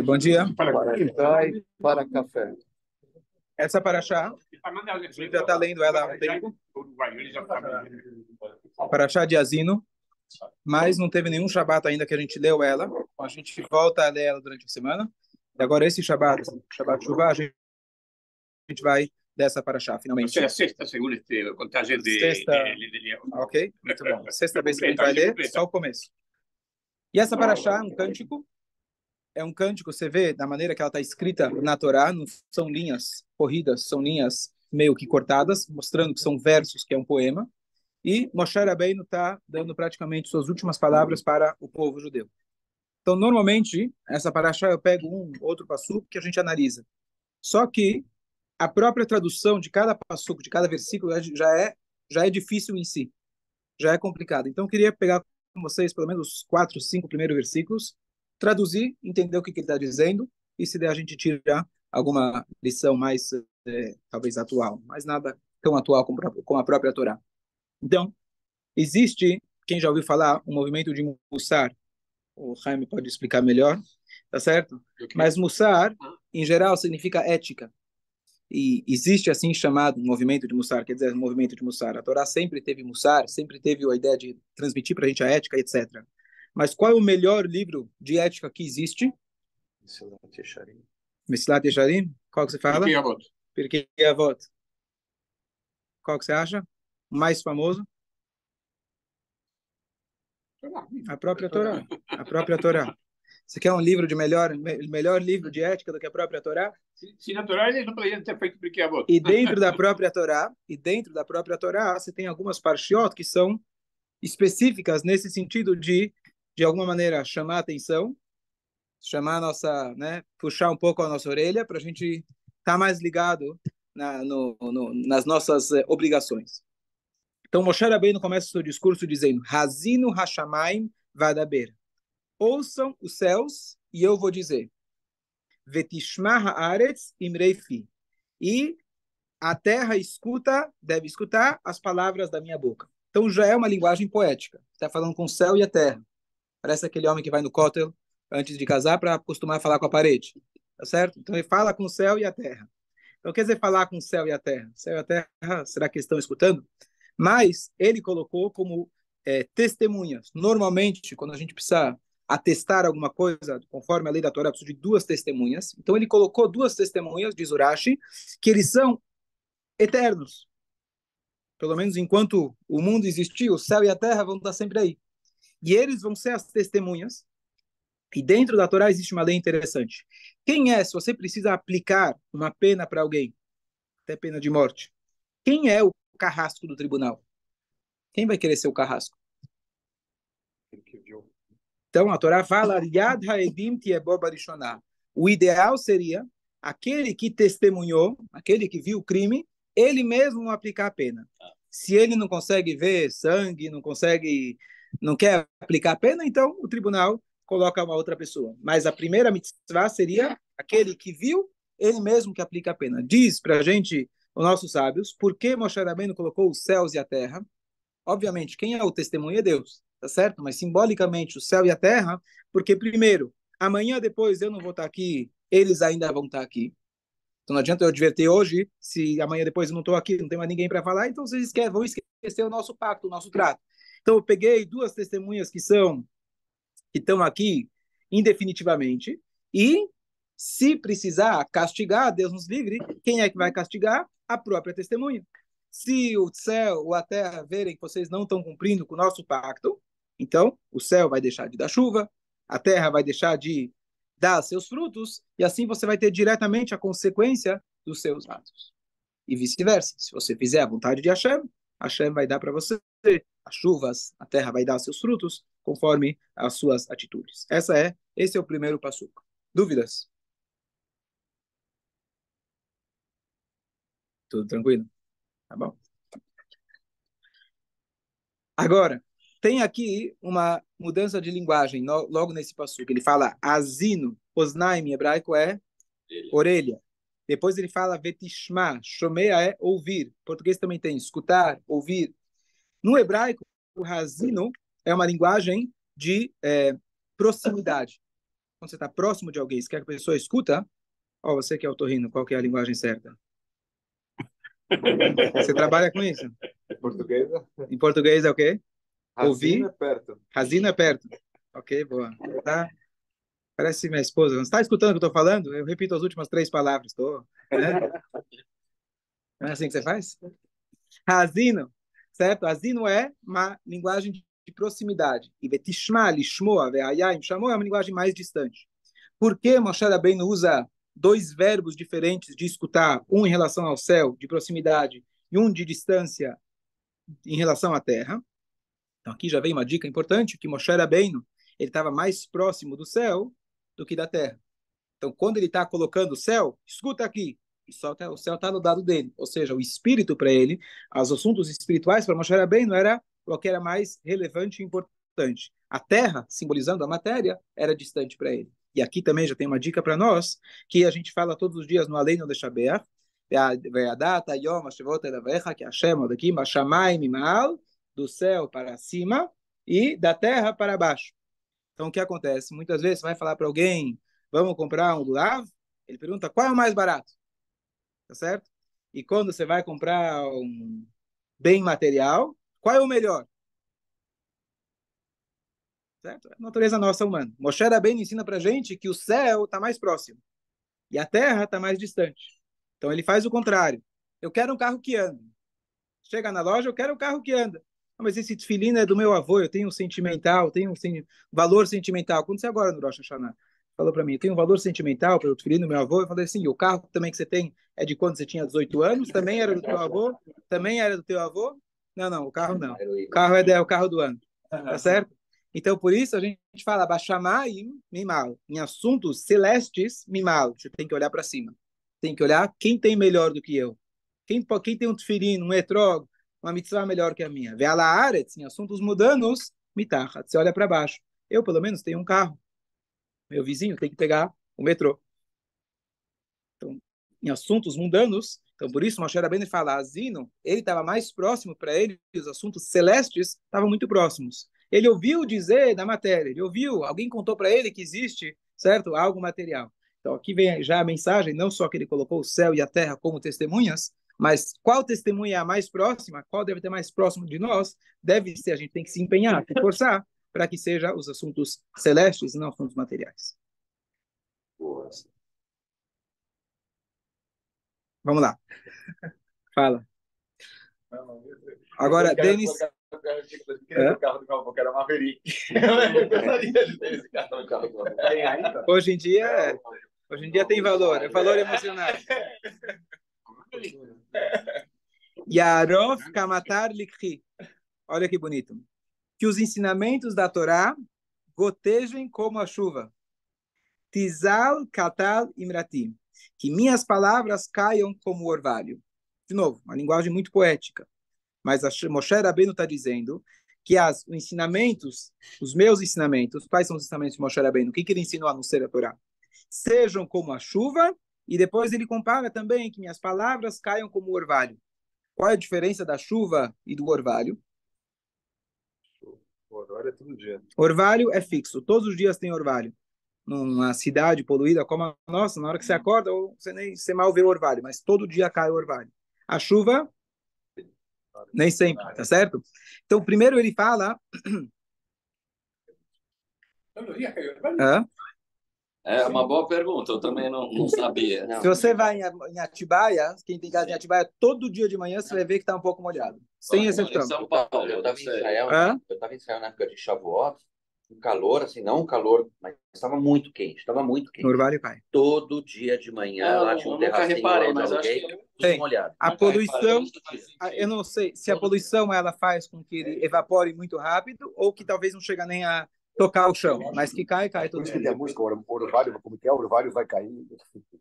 Bom dia. Vai para café. Essa paraxá, a gente já está lendo ela há um tempo. Paraxá de Asino, mas não teve nenhum Shabat ainda que a gente leu ela. A gente volta a ler ela durante a semana. E agora esse Shabat Shuvah, a gente vai dessa paraxá, finalmente. É a sexta, segundo a contagem de... Sexta, ok? Muito bom. Sexta vez que a gente vai ler, só o começo. E essa paraxá é um cântico. É um cântico, você vê, da maneira que ela está escrita na Torá, não são linhas corridas, são linhas meio que cortadas, mostrando que são versos, que é um poema. E Moshe Rabbeinu está dando praticamente suas últimas palavras para o povo judeu. Então, normalmente, essa paraxá eu pego um outro passuco que a gente analisa. Só que a própria tradução de cada passuco, de cada versículo, já é difícil em si, já é complicado. Então, eu queria pegar com vocês pelo menos os 4, 5 primeiros versículos, traduzir, entender o que ele está dizendo, e se der a gente tirar alguma lição mais, talvez, atual, mas nada tão atual como a própria Torá. Então, existe, quem já ouviu falar, um movimento de Mussar, o Jaime pode explicar melhor, tá certo? Mas Mussar, em geral, significa ética. E existe assim chamado movimento de Mussar, quer dizer, movimento de Mussar. A Torá sempre teve Mussar, sempre teve a ideia de transmitir para a gente a ética, etc. Mas qual é o melhor livro de ética que existe? Mesilat Yesharim. Qual que você fala? Pirkei Avot. Qual que você acha? O mais famoso? A própria Torá. A própria Torá. Você quer um livro de melhor livro de ética do que a própria Torá? Se na Torá ele não poderia ter feito Pirkei Avot. E dentro da própria Torá, você tem algumas parshiot que são específicas nesse sentido de alguma maneira, chamar a atenção, chamar a nossa, né, puxar um pouco a nossa orelha para a gente estar mais ligado nas nossas obrigações. Então, Moshe Rabbeinu começa o seu discurso dizendo: Hazinu Hashamayim Vadaber. Ouçam os céus e eu vou dizer: Vetishma haaretz imrei fi. E a terra deve escutar as palavras da minha boca. Então já é uma linguagem poética. Está falando com o céu e a terra. Parece aquele homem que vai no cótel antes de casar para acostumar a falar com a parede. Tá certo? Então ele fala com o céu e a terra. Então quer dizer falar com o céu e a terra? O céu e a terra, será que estão escutando? Mas ele colocou como testemunhas. Normalmente, quando a gente precisa atestar alguma coisa, conforme a lei da Torá, precisa de 2 testemunhas. Então ele colocou 2 testemunhas, diz Urashi, que eles são eternos. Pelo menos enquanto o mundo existir, o céu e a terra vão estar sempre aí. E eles vão ser as testemunhas. E dentro da Torá existe uma lei interessante. Quem é, se você precisa aplicar uma pena para alguém, até pena de morte, quem é o carrasco do tribunal? Quem vai querer ser o carrasco? Então a Torá fala: Yad ha'edim tiebo barishoná. O ideal seria aquele que testemunhou, aquele que viu o crime, ele mesmo aplicar a pena. Se ele não consegue ver sangue, não quer aplicar a pena, então o tribunal coloca uma outra pessoa. Mas a primeira mitzvah seria aquele que viu, ele mesmo que aplica a pena. Diz para a gente, os nossos sábios, por que Moshe Rabbeinu colocou os céus e a terra? Obviamente, quem é o testemunho é Deus, tá certo? Mas simbolicamente o céu e a terra, porque primeiro, amanhã depois eu não vou estar aqui, eles ainda vão estar aqui. Então não adianta eu advertir hoje, se amanhã depois eu não estou aqui, não tem mais ninguém para falar, então vocês vão esquecer o nosso pacto, o nosso trato. Então eu peguei 2 testemunhas que estão aqui indefinitivamente, e se precisar castigar, Deus nos livre, quem é que vai castigar? A própria testemunha. Se o céu ou a terra verem que vocês não estão cumprindo com o nosso pacto, então o céu vai deixar de dar chuva, a terra vai deixar de dar seus frutos, e assim você vai ter diretamente a consequência dos seus atos. E vice-versa. Se você fizer a vontade de Hashem, Hashem vai dar para você as chuvas, a terra vai dar seus frutos, conforme as suas atitudes. Esse é o primeiro passuco. Dúvidas? Tudo tranquilo? Tá bom. Agora, tem aqui uma mudança de linguagem, logo nesse passuco. Ele fala azino, osnaim, em hebraico é orelha. Depois ele fala vetishma, shomea é ouvir. Em português também tem escutar, ouvir. No hebraico, o razino é uma linguagem de proximidade. Quando você está próximo de alguém, você quer que a pessoa escuta, ó, você que é otorrino, qual que é a linguagem certa? Você trabalha com isso? Português? Em português é o quê? Razina Ouvir. é perto. Razina é perto. Ok, boa. Tá? Parece minha esposa. Você está escutando o que eu estou falando? Eu repito as últimas 3 palavras. Estou, né? Não é assim que você faz? Razino, certo? Razino é uma linguagem de proximidade. E betishma, lishmoa, ve'ayayim, chamou é uma linguagem mais distante. Por que Moshe Rabbeinu usa 2 verbos diferentes de escutar, um em relação ao céu, de proximidade, e um de distância em relação à terra? Então aqui já vem uma dica importante, que Moshe Rabbeinu, ele estava mais próximo do céu do que da terra. Então, quando ele está colocando o céu, escuta aqui, o céu está no lado dele. Ou seja, o espírito para ele, os assuntos espirituais para Moshe Rabbeinu era o que era mais relevante e importante. A terra, simbolizando a matéria, era distante para ele. E aqui também já tem uma dica para nós, que a gente fala todos os dias no Aleinu de Shabeach, que Hashem daqui, do céu para cima e da terra para baixo. Então, o que acontece? Muitas vezes você vai falar para alguém, vamos comprar um lulav? Ele pergunta, qual é o mais barato? Tá certo? E quando você vai comprar um bem material, qual é o melhor? Certo? É a natureza nossa humana. Moshe Rabbeinu ensina para gente que o céu está mais próximo e a terra está mais distante. Então, ele faz o contrário. Eu quero um carro que anda. Chega na loja, eu quero um carro que anda. Ah, mas esse tefilin é do meu avô, eu tenho um sentimental, tenho um valor sentimental. Aconteceu agora no Rosh Hashanah. Falou para mim, eu tenho um valor sentimental pelo tefilin do meu avô. Eu falei assim, o carro também que você tem é de quando você tinha 18 anos? Também era do teu avô? Também era do teu avô? Não, não, o carro não. O carro é o carro do ano. Tá certo? Então, por isso, a gente fala, Bashamaim mimal. Em assuntos celestes, mimal. Você tem que olhar para cima. Tem que olhar quem tem melhor do que eu. Quem tem um tefilin, um etrog, uma mitzvah melhor que a minha? Ve'ala aretz, em assuntos mudanos, mitachat. Você olha para baixo. Eu, pelo menos, tenho um carro. Meu vizinho tem que pegar o metrô. Então, em assuntos mundanos, então por isso Moshe Rabbeinu fala, Azino, ele estava mais próximo para ele, os assuntos celestes estavam muito próximos. Ele ouviu dizer da matéria, ele ouviu, alguém contou para ele que existe, certo? Algo material. Então aqui vem já a mensagem, não só que ele colocou o céu e a terra como testemunhas, mas qual testemunha é a mais próxima, qual deve ter mais próximo de nós, deve ser, a gente tem que se empenhar, se forçar, para que seja os assuntos celestes e não assuntos materiais. Boa. Vamos lá. Fala. Agora, Denis... O carro do meu avô, que era Maverick. Eu gostaria de ter esse carro no carro do meu avô. Tem ainda? Hoje em dia tem valor, é valor emocional. Yarof Kamatar Likhi. Olha que bonito. Que os ensinamentos da Torá gotejem como a chuva. Tizal Katal Imratim. Que minhas palavras caiam como orvalho. De novo, uma linguagem muito poética. Mas a Moshe Rabbeinu está dizendo que os ensinamentos, os meus ensinamentos, quais são os ensinamentos de Moshe Rabbeinu? O que ele ensinou a não ser a Torá? Sejam como a chuva, e depois ele compara também que minhas palavras caiam como orvalho. Qual é a diferença da chuva e do orvalho? O orvalho é todo dia. Orvalho é fixo, todos os dias tem orvalho. Numa cidade poluída como a nossa, na hora que você acorda, você mal vê o orvalho, mas todo dia cai o orvalho. A chuva, nem sempre, tá certo? Então, primeiro ele fala... Hã? É uma boa pergunta, eu também não sabia. Se você vai em Atibaia, quem tem casa em Atibaia, todo dia de manhã você vai ver que está um pouco molhado. Sem exceção. Em São Paulo, Eu estava em Israel, Hã? eu estava em Israel na época de Shavuot, um calor, assim, não um calor, mas estava muito quente, estava muito No quente. orvalho cai. Todo dia de manhã lá tinha um nunca terracinho reparei, lá, mas eu acho aluguei, que Tem. tudo molhado. A poluição, eu não sei se a poluição ela faz com que ele evapore muito rápido ou que talvez não chega nem a tocar o chão, mas que cai Por todo isso que dia. tem a música, Orvalho, como que é? Orvalho vai cair.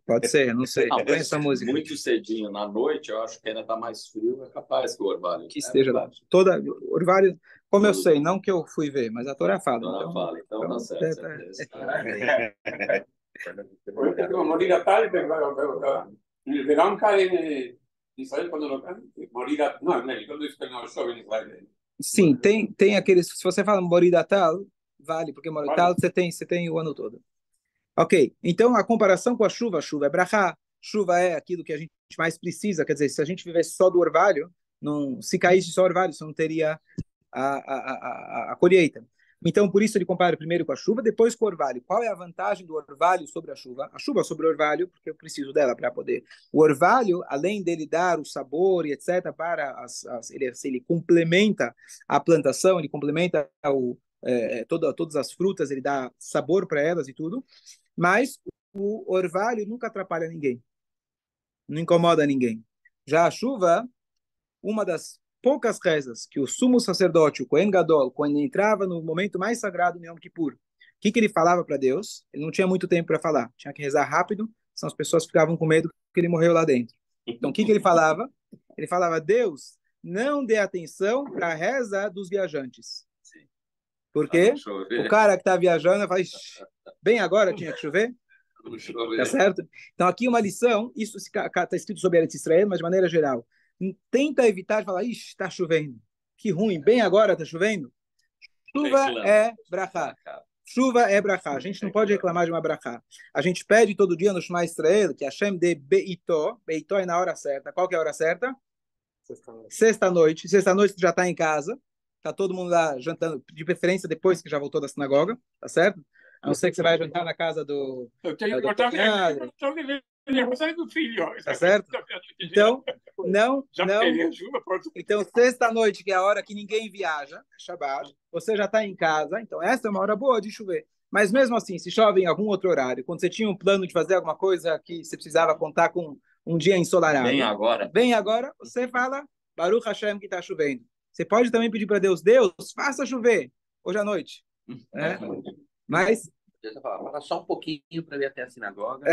Pode ser, eu não sei. Não, Não conheço a música. muito cedinho na noite, eu acho que ainda está mais frio, é capaz que o orvalho. Que esteja lá. Toda orvalho, como eu sei, não que eu fui ver, mas a Torá fala. Então fala, então tá certo. certeza. Morir a tal, il verão cai in Israele quando lo cai, morir no, quando isso não chove em Israele. Sim, tem aqueles, se você fala Moridatal, vale, porque Morital você tem o ano todo. Ok, então a comparação com a chuva é brachá, chuva é aquilo que a gente mais precisa, quer dizer, se a gente vivesse só do orvalho, não, se caísse só orvalho, você não teria a colheita. Então, por isso ele compara primeiro com a chuva, depois com o orvalho. Qual é a vantagem do orvalho sobre a chuva? A chuva sobre o orvalho, porque eu preciso dela para poder. O orvalho, além dele dar o sabor e etc., ele complementa a plantação, ele complementa todas as frutas, ele dá sabor para elas e tudo, mas o orvalho nunca atrapalha ninguém, não incomoda ninguém. Já a chuva, uma das poucas rezas que o sumo sacerdote, o Kohen Gadol, quando ele entrava no momento mais sagrado no Yom Kippur, o que ele falava para Deus? Ele não tinha muito tempo para falar, tinha que rezar rápido, senão as pessoas ficavam com medo que ele morreu lá dentro. Então, o que ele falava? Ele falava, Deus, não dê atenção para a reza dos viajantes. Porque o cara que está viajando fala, bem agora tinha que chover? Tá certo? Então, aqui uma lição, isso está escrito sobre Eretz Israel, mas de maneira geral. Tenta evitar de falar, ixi, está chovendo. Que ruim, bem agora está chovendo. Chuva é brachá. Chuva é brachá. A gente não pode reclamar de uma brachá. A gente pede todo dia no Shema Israel que Hashem dê beitó. Beitó é na hora certa. Qual que é a hora certa? Sexta-noite. Sexta-noite já está em casa. Está todo mundo lá jantando, de preferência depois que já voltou da sinagoga. Tá certo? A não ser que você vai jantar na casa do... Eu estou aniversário do filho. Tá certo? Então, não. Então, sexta-noite, que é a hora que ninguém viaja, Shabbat, você já está em casa, então essa é uma hora boa de chover. Mas mesmo assim, se chove em algum outro horário, quando você tinha um plano de fazer alguma coisa que você precisava contar com um dia ensolarado, bem agora, você fala, Baruch Hashem que está chovendo. Você pode também pedir para Deus, Deus, faça chover hoje à noite. Mas... Fala só um pouquinho para ir até a sinagoga.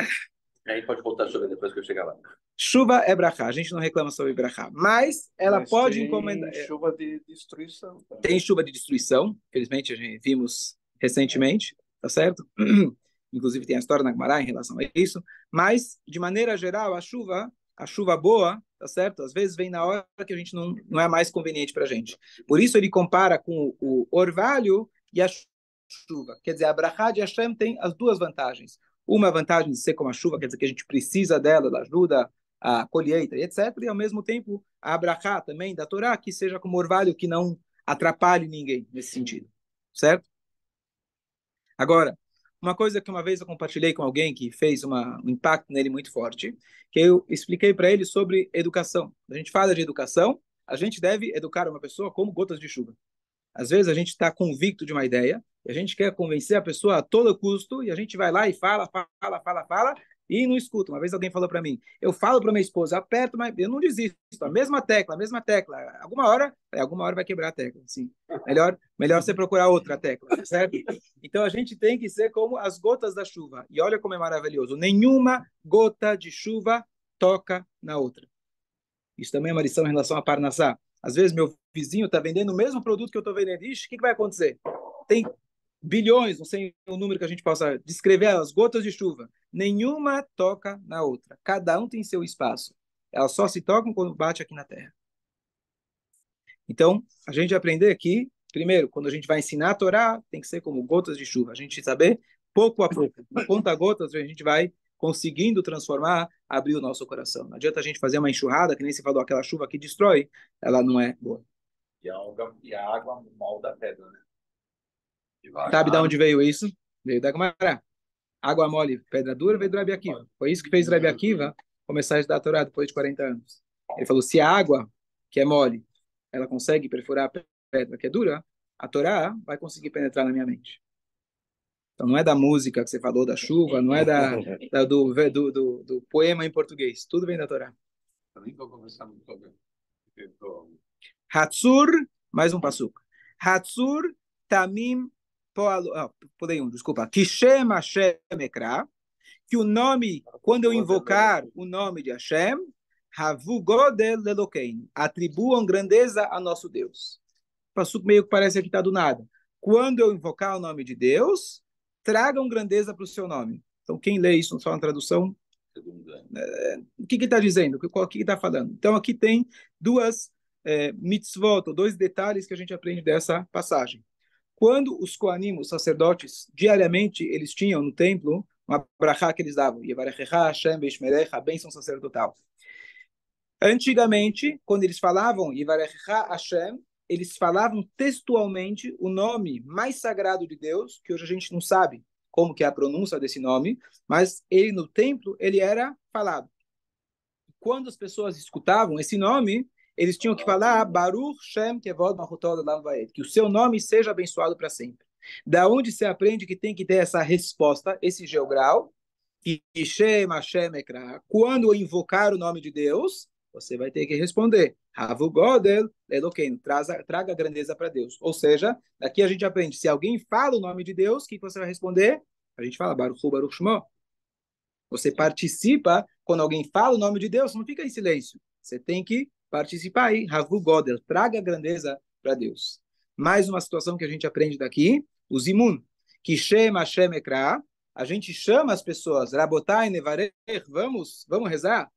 Aí pode voltar a chover depois que eu chegar lá. Chuva é brachá, a gente não reclama sobre brachá, mas ela pode encomendar. Tem chuva de destruição. Tá? Tem chuva de destruição, felizmente a gente vimos recentemente, tá certo? Inclusive tem a história na Gemara em relação a isso, mas de maneira geral a chuva boa, tá certo? Às vezes vem na hora que a gente não é mais conveniente para a gente. Por isso ele compara com o orvalho e a chuva. Quer dizer, a brachá de Hashem tem as duas vantagens. Uma vantagem de ser como a chuva, quer dizer que a gente precisa dela, ela ajuda a colheita e etc. E ao mesmo tempo a brachá também da Torá, que seja como orvalho, que não atrapalhe ninguém nesse sentido. Certo? Agora, uma coisa que uma vez eu compartilhei com alguém que fez um impacto nele muito forte, que eu expliquei para ele sobre educação. A gente fala de educação, a gente deve educar uma pessoa como gotas de chuva. Às vezes a gente está convicto de uma ideia, e a gente quer convencer a pessoa a todo custo, e a gente vai lá e fala, e não escuta. Uma vez alguém falou para mim, eu falo para minha esposa, aperto, mas eu não desisto, a mesma tecla. Alguma hora vai quebrar a tecla. Sim. Melhor você procurar outra tecla, certo? Então a gente tem que ser como as gotas da chuva. E olha como é maravilhoso, nenhuma gota de chuva toca na outra. Isso também é uma lição em relação a Parnassá. Às vezes meu vizinho está vendendo o mesmo produto que eu estou vendendo. Ixi, o que vai acontecer? Tem bilhões, não sei o número que a gente possa descrever, as gotas de chuva. Nenhuma toca na outra. Cada um tem seu espaço. Elas só se tocam quando bate aqui na terra. Então, a gente aprender aqui, primeiro, quando a gente vai ensinar a Torá, tem que ser como gotas de chuva. A gente saber, pouco a pouco, conta-gotas, a gente vai conseguindo transformar, abrir o nosso coração. Não adianta a gente fazer uma enxurrada, que nem se falou, aquela chuva que destrói, ela não é boa. E a água molda a pedra, né? Sabe de onde veio isso? Veio da Gemara. Água mole, pedra dura, veio do Rabi Akiva. Foi isso que fez o Rabi Akiva começar a estudar a Torá depois de 40 anos. Ele falou, se a água, que é mole, ela consegue perfurar a pedra que é dura, a Torá vai conseguir penetrar na minha mente. Então não é da música que você falou, da chuva, não é do poema em português. Tudo vem da Torá. Hatsur, mais um passuco. Hatsur tamim pulei desculpa. Kishem Hashem ekra, que o nome, quando eu invocar o nome de Hashem, Havu Godel Elokeinu, atribuam grandeza a nosso Deus. Passuco meio que parece que está do nada. Quando eu invocar o nome de Deus, tragam grandeza para o seu nome. Então, quem lê isso só na tradução, o que está dizendo? O que está falando? Então, aqui tem duas mitzvot, dois detalhes que a gente aprende dessa passagem. quando os Koanim, os sacerdotes, diariamente eles tinham no templo uma brachá que eles davam, Yevarechecha Hashem Beishmerecha, a bênção sacerdotal. Antigamente, quando eles falavam Yevarechecha Hashem, eles falavam textualmente o nome mais sagrado de Deus, que hoje a gente não sabe como que é a pronúncia desse nome, mas ele no templo, ele era falado. Quando as pessoas escutavam esse nome, eles tinham que falar Baruch Shem Kevod Malchutod Olam Vaed, que o seu nome seja abençoado para sempre. Da onde se aprende que tem que ter essa resposta, esse geograu, que Shem Hashem Ekra, quando invocar o nome de Deus, você vai ter que responder Havu Godel Elokeinu, traga a grandeza para Deus. Ou seja, daqui a gente aprende, se alguém fala o nome de Deus, o que você vai responder? A gente fala Baruch Hu Baruch Shmo. Você participa, quando alguém fala o nome de Deus, não fica em silêncio. Você tem que participar aí. Havu Godel, traga a grandeza para Deus. Mais uma situação que a gente aprende daqui, o Zimun, que Shem Hashem Ekra, a gente chama as pessoas, Rabotai Nevarech, vamos rezar?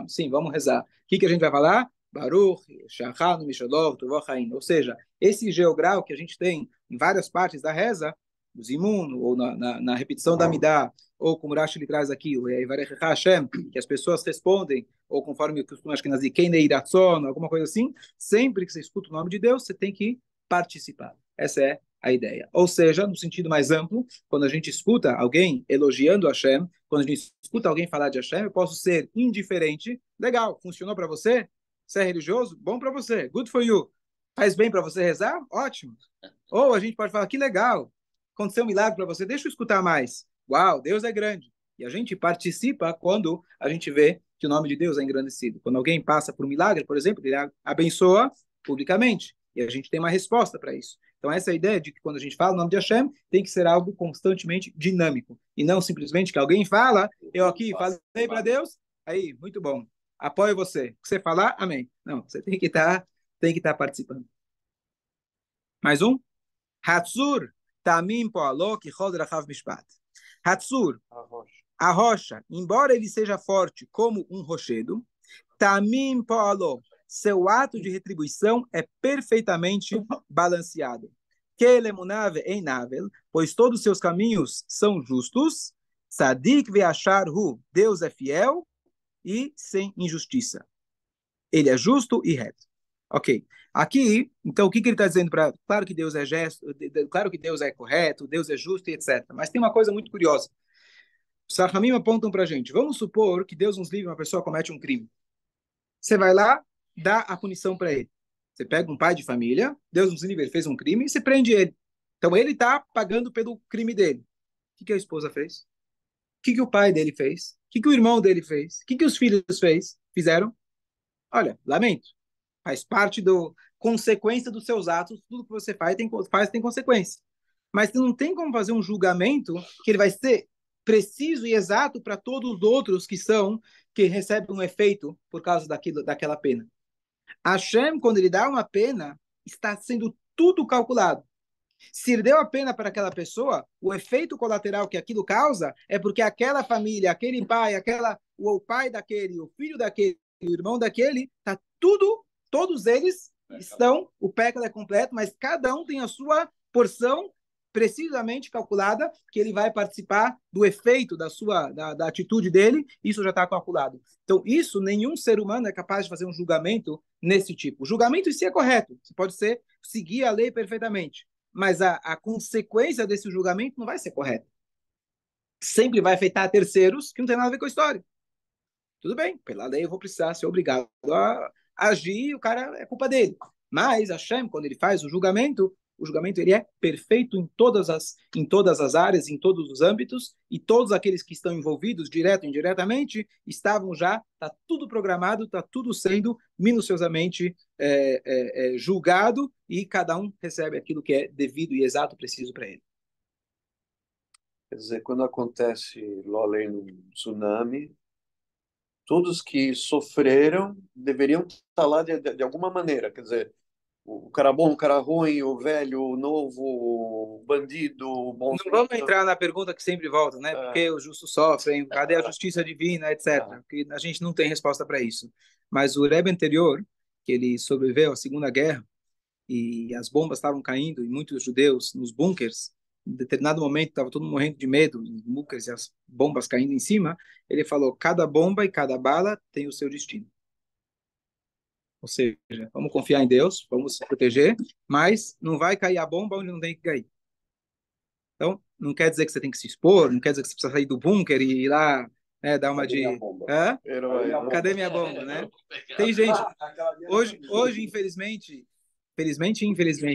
Sim, vamos rezar. O que a gente vai falar? Baruch, Shachanu, Mishalov, Tuvochain. Ou seja, esse geograu que a gente tem em várias partes da reza, o Zimun, ou na repetição da Midah, ou como Rashi ele traz aqui, o Yevarechecha Hashem, que as pessoas respondem, ou conforme o costume, acho que nazi, Kenei Ratzon, alguma coisa assim, sempre que você escuta o nome de Deus, você tem que participar. Essa é a ideia. Ou seja, no sentido mais amplo, quando a gente escuta alguém elogiando Hashem, quando a gente escuta alguém falar de Hashem, eu posso ser indiferente. Legal, funcionou para você? Você é religioso? Bom para você. Good for you. Faz bem para você rezar? Ótimo. Ou a gente pode falar, que legal, aconteceu um milagre para você, deixa eu escutar mais. Uau, Deus é grande. E a gente participa quando a gente vê que o nome de Deus é engrandecido. Quando alguém passa por um milagre, por exemplo, ele abençoa publicamente. E a gente tem uma resposta para isso. Então, essa é a ideia de que quando a gente fala o nome de Hashem, tem que ser algo constantemente dinâmico. E não simplesmente que alguém fala, eu aqui falei para Deus, aí, muito bom, apoio você. O que você falar, amém. Não, você tem que estar participando. Mais um? Hatzur, Tamim Poalo, Kichod Rachav Mishpat. Hatzur, a rocha, embora ele seja forte como um rochedo, Tamim Poalo, seu ato de retribuição é perfeitamente balanceado. Pois todos os seus caminhos são justos. Sadik ve'achar hu, Deus é fiel e sem injustiça. Ele é justo e reto. Ok. Aqui, então, o que ele está dizendo para... Claro que Deus é gesto, claro que Deus é correto, Deus é justo e etc. Mas tem uma coisa muito curiosa. Os Rahamim apontam para a gente. Vamos supor que Deus nos livre, uma pessoa comete um crime. Você vai lá, dá a punição para ele. Você pega um pai de família, Deus nos livre, ele fez um crime, e você prende ele. Então ele está pagando pelo crime dele. O que a esposa fez? O que o pai dele fez? O que o irmão dele fez? O que os filhos fizeram? Olha, lamento. Faz parte do consequência dos seus atos. Tudo que você faz tem consequência. Mas você não tem como fazer um julgamento que ele vai ser preciso e exato para todos os outros que recebem um efeito por causa daquela pena. Hashem, quando ele dá uma pena, está sendo tudo calculado. Se ele deu a pena para aquela pessoa, o efeito colateral que aquilo causa é porque aquela família, aquele pai, o pai daquele, o filho daquele, o irmão daquele, tá tudo, todos eles estão, o pecado é completo, mas cada um tem a sua porção precisamente calculada, que ele vai participar do efeito da atitude dele, isso já está calculado. Então, isso, nenhum ser humano é capaz de fazer um julgamento nesse tipo. O julgamento em si é correto, você pode seguir a lei perfeitamente, mas a consequência desse julgamento não vai ser correta. Sempre vai afetar terceiros que não tem nada a ver com a história. Tudo bem, pela lei eu vou precisar ser obrigado a agir, o cara é culpa dele. Mas Hashem, quando ele faz o julgamento ele é perfeito em todas as áreas, em todos os âmbitos, e todos aqueles que estão envolvidos, direto e indiretamente, está tudo programado, está tudo sendo minuciosamente julgado, e cada um recebe aquilo que é devido e exato, preciso para ele. Quer dizer, quando acontece lá além no tsunami, todos que sofreram deveriam estar lá de alguma maneira, quer dizer, o cara bom, o cara ruim, o velho, o novo, o bandido, o bom... Não vamos entrar na pergunta que sempre volta, né? Porque os justos sofrem, cadê a justiça divina, etc. Porque a gente não tem resposta para isso. Mas o Rebbe anterior, que ele sobreviveu à Segunda Guerra, e as bombas estavam caindo, e muitos judeus nos bunkers, em determinado momento estava todo mundo morrendo de medo, os bunkers e as bombas caindo em cima, ele falou, cada bomba e cada bala tem o seu destino. Ou seja, vamos confiar em Deus, vamos se proteger, mas não vai cair a bomba onde não tem que cair. Então, não quer dizer que você tem que se expor, não quer dizer que você precisa sair do bunker e ir lá, né, dar uma de... Hã? Cadê minha bomba, né? Tem gente... Hoje infelizmente,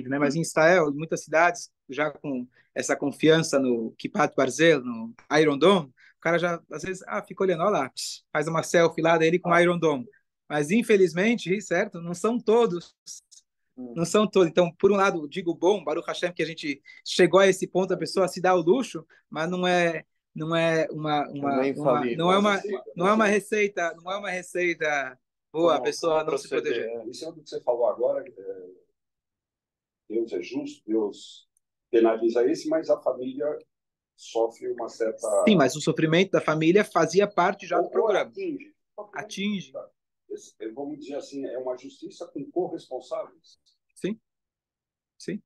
né, mas em Israel, em muitas cidades, já com essa confiança no Kipat Barzel, no Iron Dome, o cara já, às vezes, fica olhando, olha lá, faz uma selfie lá dele com Iron Dome. Mas, infelizmente, certo? Não são todos. Não são todos. Então, por um lado, digo bom, Baruch Hashem, que a gente chegou a esse ponto, a pessoa se dá o luxo, mas não é uma receita boa a pessoa não se proteger. Isso é o que você falou agora. Deus é justo, Deus penaliza esse, mas a família sofre uma certa... Sim, mas o sofrimento da família fazia parte já do programa. Atinge. Vamos dizer assim, é uma justiça com corresponsáveis. Sim.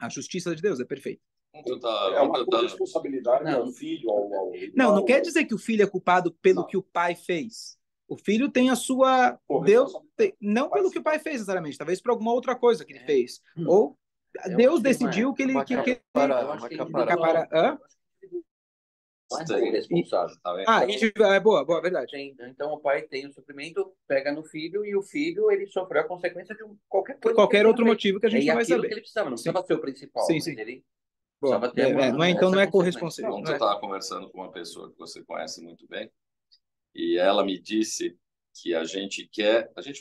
A justiça de Deus é perfeita. É uma corresponsabilidade ao filho, ao não quer dizer que o filho é culpado pelo que o pai fez. O filho tem a sua... Deus não pelo que o pai fez, necessariamente. Talvez por alguma outra coisa que ele fez. Ou Deus decidiu que ele... responsável. Boa, verdade. Então o pai tem o sofrimento, pega no filho, e o filho ele sofreu a consequência de qualquer coisa. Qualquer outro motivo que a gente não vai saber. Que ele precisava, não precisava ser o principal. Sim. Ele precisava ter então não é corresponsível. Ontem eu estava conversando com uma pessoa que você conhece muito bem, e ela me disse que a gente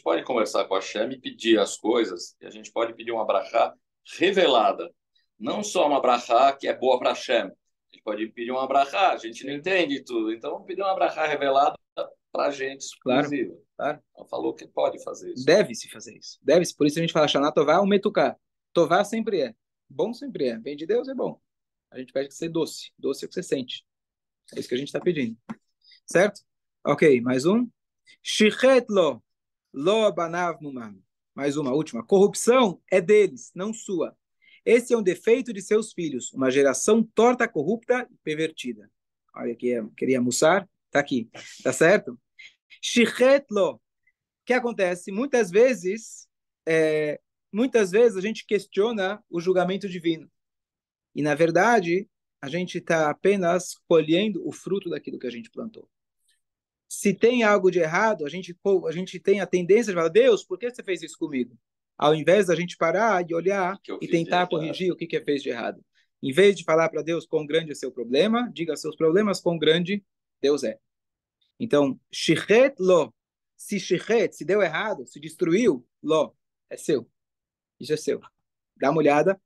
pode conversar com a Hashem e pedir as coisas, e a gente pode pedir uma brachá revelada, não só uma brachá que é boa para Hashem. A gente pode pedir uma brachá, a gente não entende tudo, então vamos pedir uma brachá revelada para a gente, exclusiva. Claro. Ela falou que pode fazer isso. Deve-se fazer isso. Deve-se. Por isso a gente fala Shana Tová ou Metuká. Tová sempre é. Bom sempre é. Vem de Deus é bom. A gente pede que ser doce. Doce é o que você sente. É isso que a gente está pedindo. Certo? Ok, mais um. Shichet lo abanav mumam. Mais uma, última. Corrupção é deles, não sua. Esse é um defeito de seus filhos, uma geração torta, corrupta e pervertida. Olha aqui, queria almoçar, tá aqui, tá certo? Shichetlo. O que acontece? Muitas vezes a gente questiona o julgamento divino. E, na verdade, a gente está apenas colhendo o fruto daquilo que a gente plantou. Se tem algo de errado, a gente tem a tendência de falar, Deus, por que você fez isso comigo? Ao invés da gente parar e olhar e tentar corrigir o que fez de errado. Em vez de falar para Deus quão grande é seu problema, diga seus problemas quão grande Deus é. Então, shichet lo. Se deu errado, se destruiu, lo, é seu. Isso é seu. Dá uma olhada,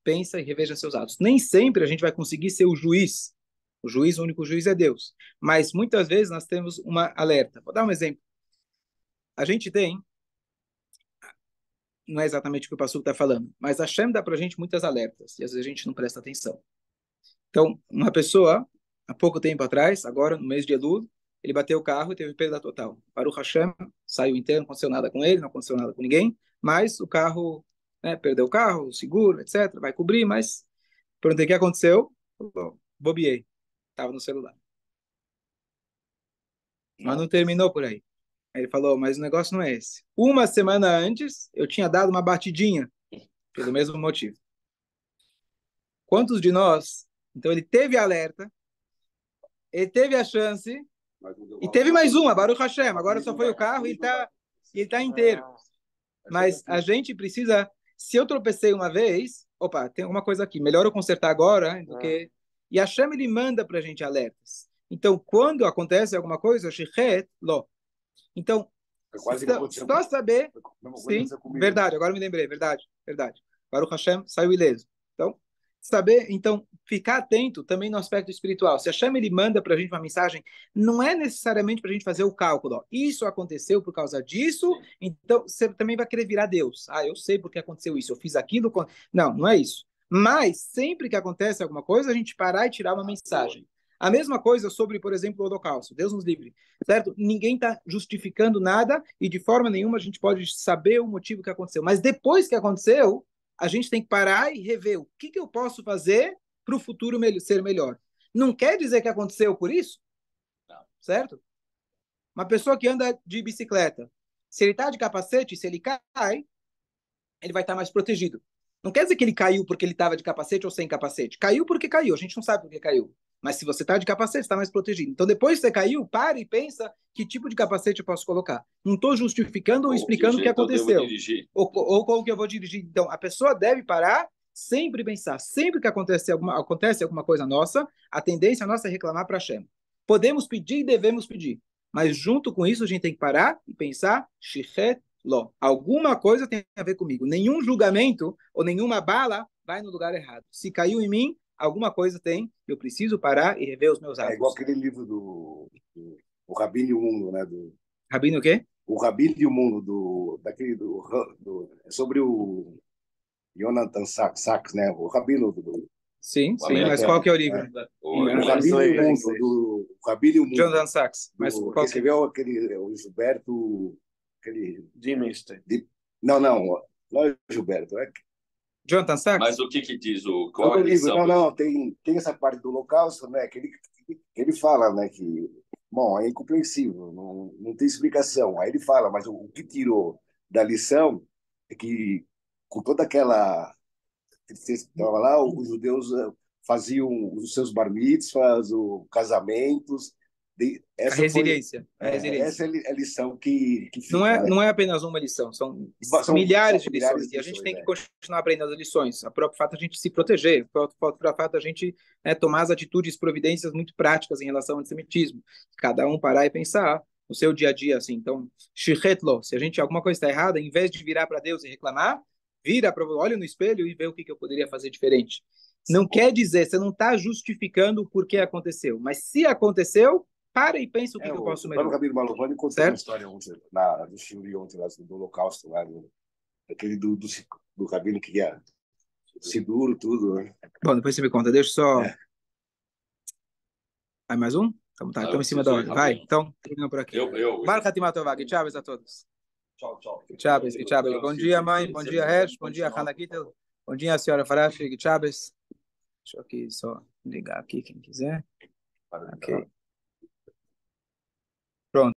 pensa e reveja seus atos. Nem sempre a gente vai conseguir ser o juiz. O único juiz é Deus. Mas muitas vezes nós temos uma alerta. Vou dar um exemplo. A gente tem... Não é exatamente o que o pastor está falando, mas a Hashem dá para a gente muitas alertas, e às vezes a gente não presta atenção. Então, uma pessoa, há pouco tempo atrás, agora no mês de Elul, ele bateu o carro e teve perda total. Baruch Hashem, saiu inteiro, não aconteceu nada com ele, não aconteceu nada com ninguém, mas o carro, perdeu o carro, o seguro, etc., vai cobrir, mas perguntei o que aconteceu, bobiei, estava no celular. Mas não terminou por aí. Aí ele falou, mas o negócio não é esse. Uma semana antes, eu tinha dado uma batidinha, pelo mesmo motivo. Quantos de nós... Então, ele teve alerta, ele teve a chance, e teve mais uma, Baruch Hashem. Agora só foi o carro e ele tá inteiro. Mas a gente precisa... Se eu tropecei uma vez, opa, tem alguma coisa aqui. Melhor eu consertar agora, do que... E a Hashem, ele manda pra gente alertas. Então, quando acontece alguma coisa, shichet lo. Então, só saber... Sim, verdade, agora me lembrei, verdade. Baruch Hashem saiu ileso. Então, ficar atento também no aspecto espiritual. Se Hashem ele manda para a gente uma mensagem, não é necessariamente para a gente fazer o cálculo. Ó, isso aconteceu por causa disso, então você também vai querer virar Deus. Eu sei porque aconteceu isso, eu fiz aquilo. Não é isso. Mas, sempre que acontece alguma coisa, a gente parar e tirar uma mensagem. A mesma coisa sobre, por exemplo, o Holocausto. Deus nos livre, certo? Ninguém está justificando nada e de forma nenhuma a gente pode saber o motivo que aconteceu. Mas depois que aconteceu, a gente tem que parar e rever o que eu posso fazer para o futuro ser melhor. Não quer dizer que aconteceu por isso, certo? Uma pessoa que anda de bicicleta, se ele está de capacete, se ele cai, ele vai estar mais protegido. Não quer dizer que ele caiu porque ele estava de capacete ou sem capacete. Caiu porque caiu, a gente não sabe por que caiu. Mas se você está de capacete, está mais protegido. Então, depois que você caiu, para e pensa que tipo de capacete eu posso colocar. Não estou justificando ou explicando o que aconteceu. Ou como que eu vou dirigir. Então, a pessoa deve parar, sempre pensar. Sempre que acontece alguma coisa nossa, a tendência nossa é reclamar para Hashem. Podemos pedir e devemos pedir. Mas junto com isso, a gente tem que parar e pensar, shichet lo. Alguma coisa tem a ver comigo. Nenhum julgamento ou nenhuma bala vai no lugar errado. Se caiu em mim, alguma coisa tem, eu preciso parar e rever os meus atos. É igual aquele livro o Rabino e o Mundo, né? Rabino o quê? O Rabino e o Mundo, sobre o Jonathan Sachs, né? O Rabino Sim, mas qual que é o livro? O Rabino e o Mundo, o Rabino e o Mundo. Jonathan Sachs. Mas qual escreveu o Gilberto, Dinister. Não é Gilberto, é Jonathan Sachs? Mas o que diz qual a lição? Não, tem essa parte do Holocausto, né, que ele fala, né, que, bom, é incompreensível, não tem explicação. Aí ele fala, mas o que tirou da lição é que, com toda aquela tristeza que estava lá, os judeus faziam os seus bar mitzvahs, os casamentos. A resiliência. Essa é a lição que fica, não é apenas uma lição, são milhares de lições. E a gente tem que continuar aprendendo as lições. O próprio fato de a gente se proteger, o próprio fato de a gente tomar as atitudes, providências muito práticas em relação ao antissemitismo. Cada um parar e pensar no seu dia a dia. Assim. Então, se a gente alguma coisa está errada, em vez de virar para Deus e reclamar, olha no espelho e vê o que eu poderia fazer diferente. Não quer dizer, você não está justificando o porquê aconteceu. Mas se aconteceu, para e pensa o que eu posso melhorar. O Rabino Malovani contou uma história no Shiuri ontem, do Holocausto, lá, aquele do Rabino que ia seguro, tudo. Né? Bom, depois você me conta. Deixa só... Vai mais um? Então em cima da hora. Vai, então, terminamos por aqui. Baruch Hatimat Tová. Que tchau a todos. Tchau. Que tchau. Bom dia, mãe. Bom dia, Hersh. Bom dia, Hannah Kittel. Bom dia, senhora Farashi. Que tchau. Deixa eu aqui só ligar aqui, quem quiser. Ok.